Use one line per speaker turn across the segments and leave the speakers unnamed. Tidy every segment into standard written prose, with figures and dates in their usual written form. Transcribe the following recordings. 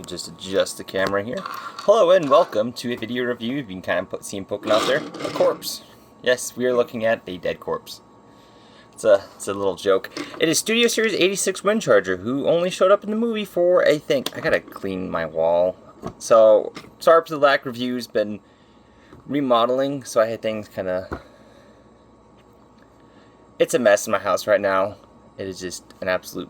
me just adjust the camera here. Hello and welcome to a video review. You can kind of see him poking out there. A corpse. Yes, we are looking at a dead corpse. It's a little joke. It is Studio Series 86 Windcharger, who only showed up in the movie for, I gotta clean my wall. So, sorry for the lack of reviews. Been remodeling, so I had things kind of... It's a mess in my house right now. It is just an absolute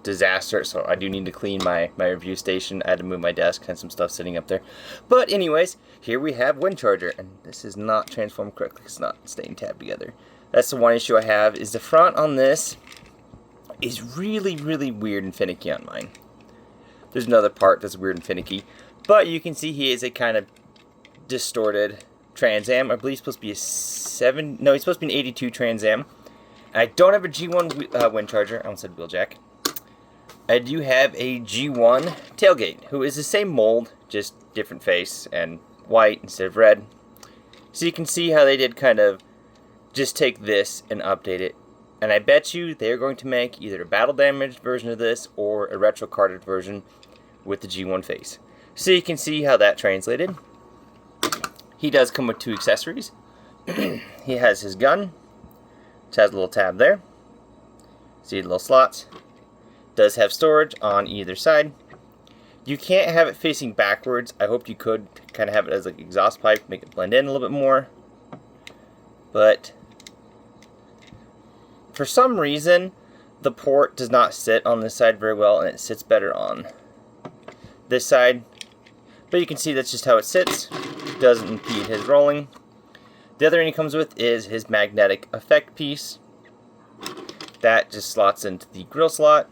disaster, so I do need to clean my review station. I had to move my desk and some stuff sitting up there. But anyways, here we have Windcharger, and this is not transformed correctly. It's not staying tabbed together. That's the one issue I have, is the front on this is really, really weird and finicky on mine. There's another part that's weird and finicky, but you can see he is a kind of distorted Trans Am. I believe he's supposed to be a 7, no, he's supposed to be an 82 Trans Am. I don't have a G1 Windcharger. I almost said wheeljack. I do have a G1 tailgate, who is the same mold, just different face and white instead of red. So you can see how they did kind of just take this and update it. And I bet you they're going to make either a battle damaged version of this or a retro carded version with the G1 face. So you can see how that translated. He does come with 2 accessories. He has his gun, which has a little tab there. See the little slots. Does have storage on either side. You can't have it facing backwards. I hoped you could kind of have it as like exhaust pipe, make it blend in a little bit more. But for some reason, the port does not sit on this side very well, and it sits better on this side. But you can see that's just how it sits. Doesn't impede his rolling. The other thing he comes with is his magnetic effect piece. That just slots into the grill slot.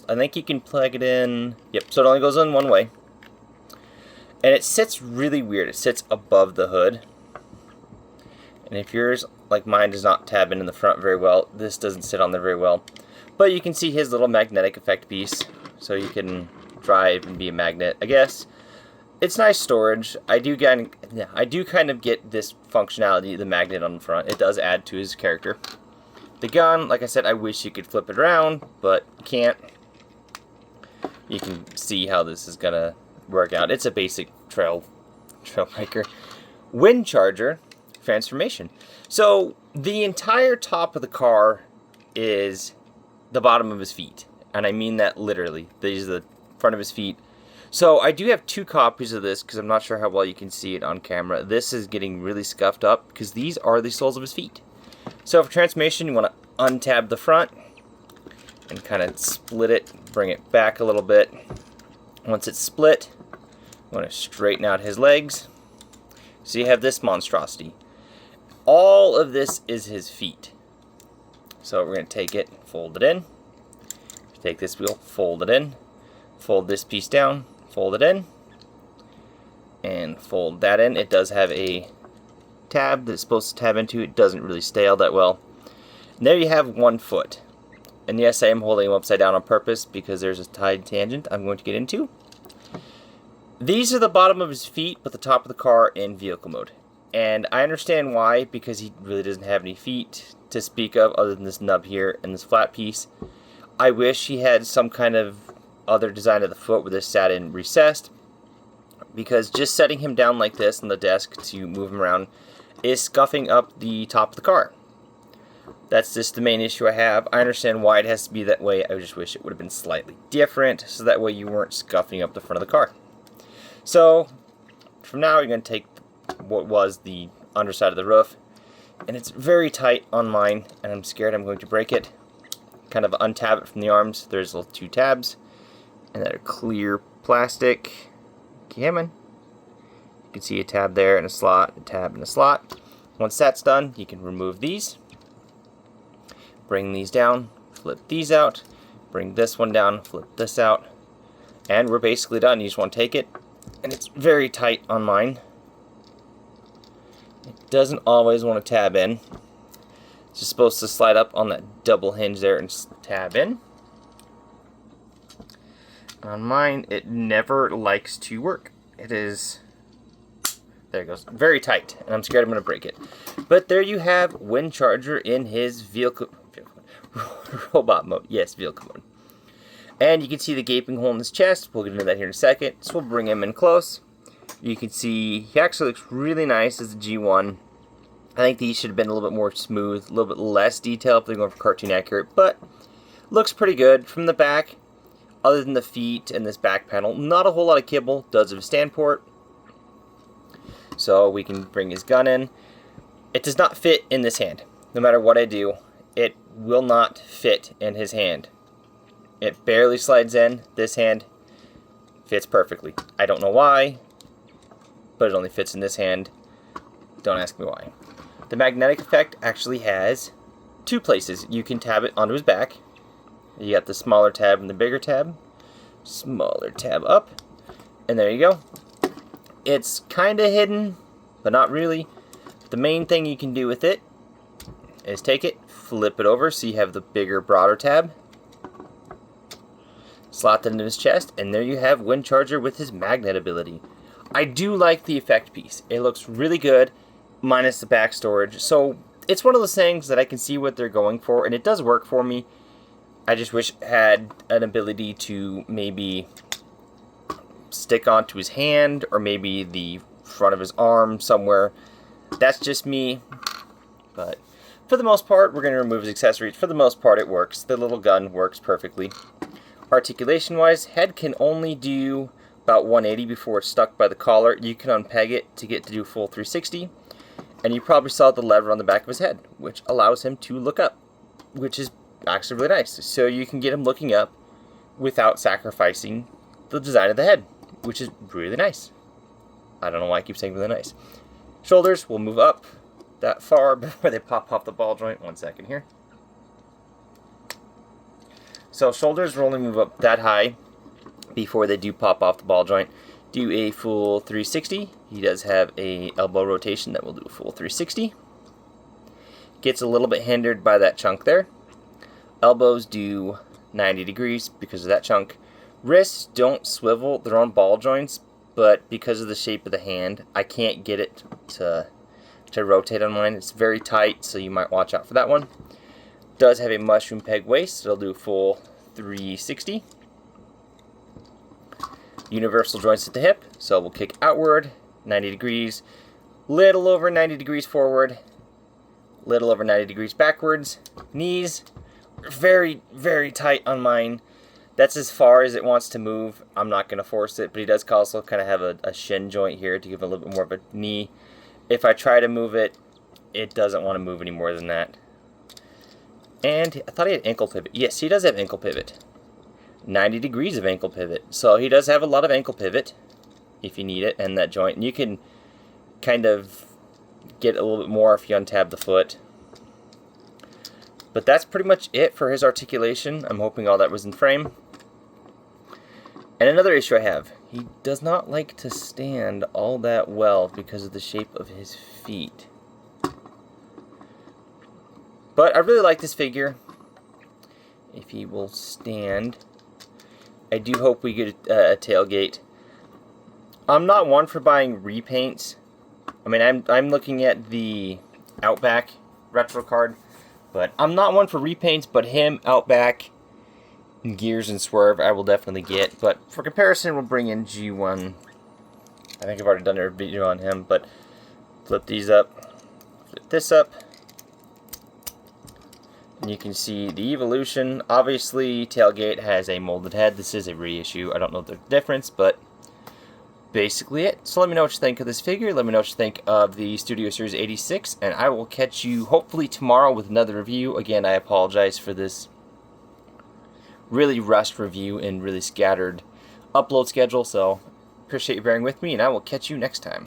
I think you can plug it in. Yep, so it only goes in one way. And it sits really weird. It sits above the hood. And if yours, like mine, does not tab in the front very well, this doesn't sit on there very well. But you can see his little magnetic effect piece. So you can drive and be a magnet, I guess. It's nice storage. I do kind of get this functionality, the magnet on the front. It does add to his character. The gun, like I said, I wish you could flip it around, but can't. You can see how this is gonna work out. It's a basic trailbreaker. Windcharger transformation. So the entire top of the car is the bottom of his feet, and I mean that literally. These are the front of his feet. So I do have 2 copies of this because I'm not sure how well you can see it on camera. This is getting really scuffed up because these are the soles of his feet. So for transformation, you want to untab the front and kind of split it, bring it back a little bit. Once it's split, you want to straighten out his legs. So you have this monstrosity. All of this is his feet. So we're going to take it, fold it in. Take this wheel, fold it in. Fold this piece down, fold it in, and fold that in. It does have a tab that it's supposed to tab into. It doesn't really stay all that well. And there you have 1 foot. And yes, I am holding him upside down on purpose because there's a side tangent I'm going to get into. These are the bottom of his feet, but the top of the car in vehicle mode. And I understand why, because he really doesn't have any feet to speak of other than this nub here and this flat piece. I wish he had some kind of other design of the foot where this sat in recessed, because just setting him down like this on the desk to move him around is scuffing up the top of the car. That's just the main issue I have. I understand why it has to be that way. I just wish it would have been slightly different, so that way you weren't scuffing up the front of the car. So from now, you're going to take what was the underside of the roof, and it's very tight on mine, and I'm scared I'm going to break it. Kind of untab it from the arms. There's little 2 tabs, and that are clear plastic. Come on. You can see a tab there and a slot, a tab and a slot. Once that's done, you can remove these. Bring these down, flip these out, bring this one down, flip this out, and we're basically done. You just want to take it, and it's very tight on mine. It doesn't always want to tab in. It's just supposed to slide up on that double hinge there and tab in. On mine, it never likes to work. It is, there it goes, very tight, and I'm scared I'm going to break it. But there you have Windcharger in his vehicle robot mode. Yes, vehicle mode. And you can see the gaping hole in his chest. We'll get into that here in a second. So we'll bring him in close. You can see he actually looks really nice as a G1. I think these should have been a little bit more smooth, a little bit less detail if they're going for cartoon accurate, but looks pretty good. From the back, other than the feet and this back panel, not a whole lot of kibble. Does have a stand port. So we can bring his gun in. It does not fit in this hand. No matter what I do, it will not fit in his hand. It barely slides in. This hand fits perfectly. I don't know why, but it only fits in this hand. Don't ask me why. The magnetic effect actually has two places. You can tab it onto his back. You got the smaller tab and the bigger tab. Smaller tab up. And there you go. It's kind of hidden, but not really. The main thing you can do with it is take it, flip it over so you have the bigger, broader tab. Slot that into his chest, and there you have Windcharger with his magnet ability. I do like the effect piece. It looks really good, minus the back storage. So it's one of those things that I can see what they're going for, and it does work for me. I just wish it had an ability to maybe stick onto his hand, or maybe the front of his arm somewhere. That's just me, but for the most part, we're going to remove his accessories. For the most part, it works. The little gun works perfectly. Articulation-wise, head can only do about 180 before it's stuck by the collar. You can unpeg it to get to do full 360, and you probably saw the lever on the back of his head, which allows him to look up, which is actually really nice. So you can get him looking up without sacrificing the design of the head, which is really nice. I don't know why I keep saying really nice. Shoulders will move up that far before they pop off the ball joint. One second here. So shoulders will only move up that high before they do pop off the ball joint. Do a full 360. He does have a elbow rotation that will do a full 360. Gets a little bit hindered by that chunk there. Elbows do 90 degrees because of that chunk. Wrists don't swivel, they're on ball joints, but because of the shape of the hand, I can't get it to rotate on mine. It's very tight, so you might watch out for that one. Does have a mushroom peg waist, so it'll do full 360. Universal joints at the hip, so we'll kick outward 90 degrees, little over 90 degrees forward, little over 90 degrees backwards. Knees are very, very tight on mine. That's as far as it wants to move. I'm not going to force it, but he does also kind of have a shin joint here to give a little bit more of a knee. If I try to move it, it doesn't want to move any more than that. And I thought he had ankle pivot. Yes, he does have ankle pivot. 90 degrees of ankle pivot. So he does have a lot of ankle pivot if you need it, and that joint. And you can kind of get a little bit more if you untab the foot. But that's pretty much it for his articulation. I'm hoping all that was in frame. And another issue I have, he does not like to stand all that well because of the shape of his feet. But I really like this figure. If he will stand, I do hope we get a tailgate. I'm not one for buying repaints. I mean, I'm looking at the Outback retro card, but I'm not one for repaints. But him, Outback, Gears, and Swerve, I will definitely get. But for comparison, we'll bring in G1. I think I've already done a video on him, but flip these up, flip this up. And you can see the evolution. Obviously, tailgate has a molded head. This is a reissue. I don't know the difference, but basically it. So let me know what you think of this figure. Let me know what you think of the Studio Series 86, and I will catch you hopefully tomorrow with another review. Again, I apologize for this really rushed review and really scattered upload schedule, so appreciate you bearing with me, and I will catch you next time.